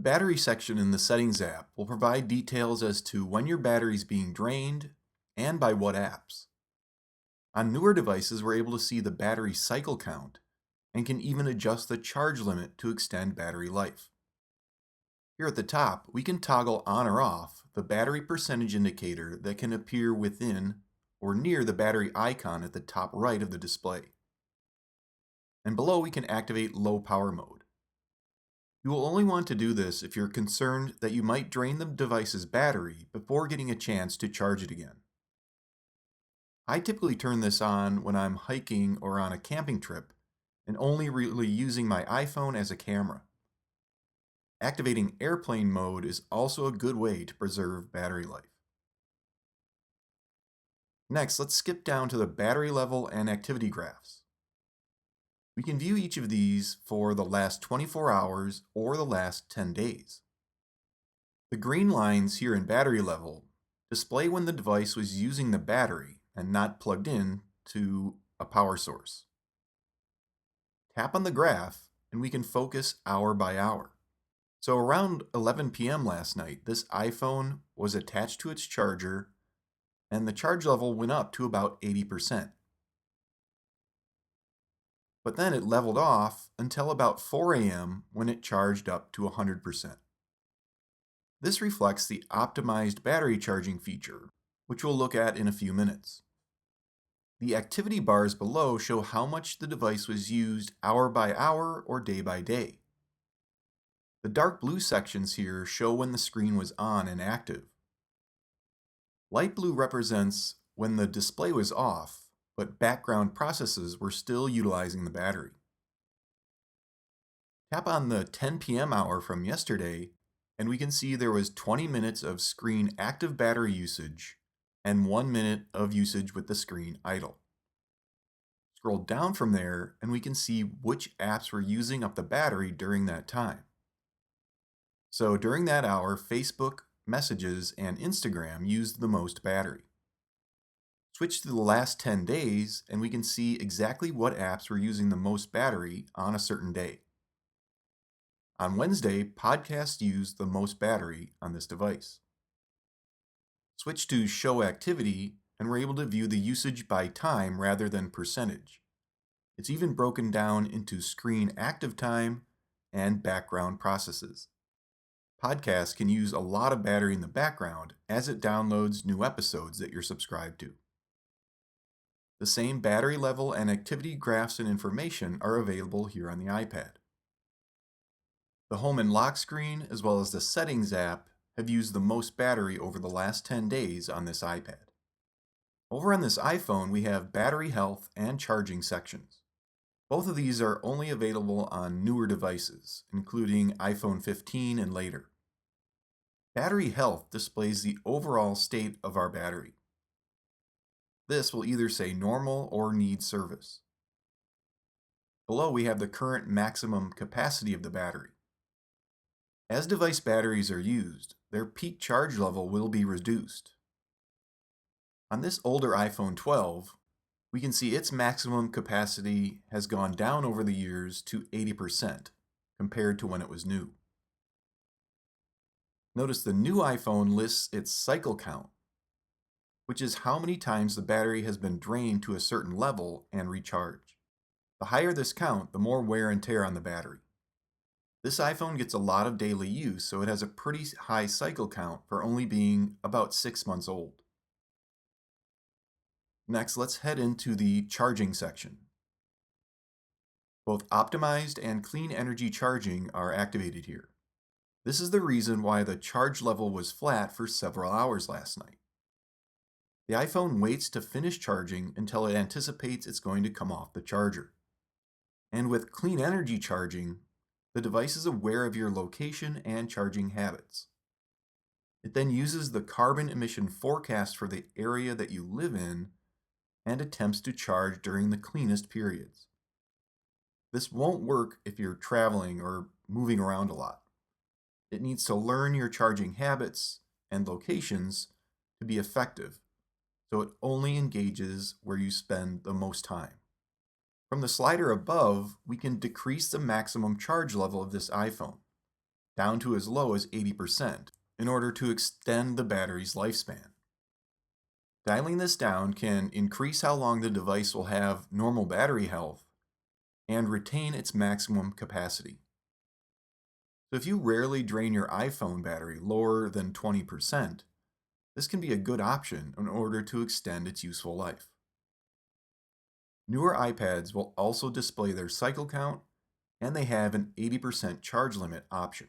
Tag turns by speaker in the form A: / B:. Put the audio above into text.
A: The battery section in the Settings app will provide details as to when your battery is being drained and by what apps. On newer devices, we're able to see the battery cycle count and can even adjust the charge limit to extend battery life. Here at the top, we can toggle on or off the battery percentage indicator that can appear within or near the battery icon at the top right of the display. And below, we can activate low power mode. You will only want to do this if you're concerned that you might drain the device's battery before getting a chance to charge it again. I typically turn this on when I'm hiking or on a camping trip and only really using my iPhone as a camera. Activating airplane mode is also a good way to preserve battery life. Next, let's skip down to the battery level and activity graphs. We can view each of these for the last 24 hours or the last 10 days. The green lines here in battery level display when the device was using the battery and not plugged in to a power source. Tap on the graph and we can focus hour by hour. So around 11 p.m. last night, this iPhone was attached to its charger and the charge level went up to about 80%. But then it leveled off until about 4 a.m. when it charged up to 100%. This reflects the optimized battery charging feature, which we'll look at in a few minutes. The activity bars below show how much the device was used hour by hour or day by day. The dark blue sections here show when the screen was on and active. Light blue represents when the display was off, but background processes were still utilizing the battery. Tap on the 10 p.m. hour from yesterday, and we can see there was 20 minutes of screen active battery usage and 1 minute of usage with the screen idle. Scroll down from there, and we can see which apps were using up the battery during that time. So during that hour, Facebook, Messages, and Instagram used the most battery. Switch to the last 10 days, and we can see exactly what apps were using the most battery on a certain day. On Wednesday, podcasts used the most battery on this device. Switch to Show Activity, and we're able to view the usage by time rather than percentage. It's even broken down into screen active time and background processes. Podcasts can use a lot of battery in the background as it downloads new episodes that you're subscribed to. The same battery level and activity graphs and information are available here on the iPad. The home and lock screen, as well as the Settings app, have used the most battery over the last 10 days on this iPad. Over on this iPhone, we have battery health and charging sections. Both of these are only available on newer devices, including iPhone 15 and later. Battery health displays the overall state of our battery. This will either say normal or needs service. Below, we have the current maximum capacity of the battery. As device batteries are used, their peak charge level will be reduced. On this older iPhone 12, we can see its maximum capacity has gone down over the years to 80% compared to when it was new. Notice the new iPhone lists its cycle count, which is how many times the battery has been drained to a certain level and recharged. The higher this count, the more wear and tear on the battery. This iPhone gets a lot of daily use, so it has a pretty high cycle count for only being about 6 months old. Next, let's head into the charging section. Both optimized and clean energy charging are activated here. This is the reason why the charge level was flat for several hours last night. The iPhone waits to finish charging until it anticipates it's going to come off the charger. And with clean energy charging, the device is aware of your location and charging habits. It then uses the carbon emission forecast for the area that you live in and attempts to charge during the cleanest periods. This won't work if you're traveling or moving around a lot. It needs to learn your charging habits and locations to be effective, so it only engages where you spend the most time. From the slider above, we can decrease the maximum charge level of this iPhone. down to as low as 80% in order to extend the battery's lifespan. Dialing this down can increase how long the device will have normal battery health and retain its maximum capacity. So if you rarely drain your iPhone battery lower than 20%, this can be a good option in order to extend its useful life. Newer iPads will also display their cycle count, and they have an 80% charge limit option.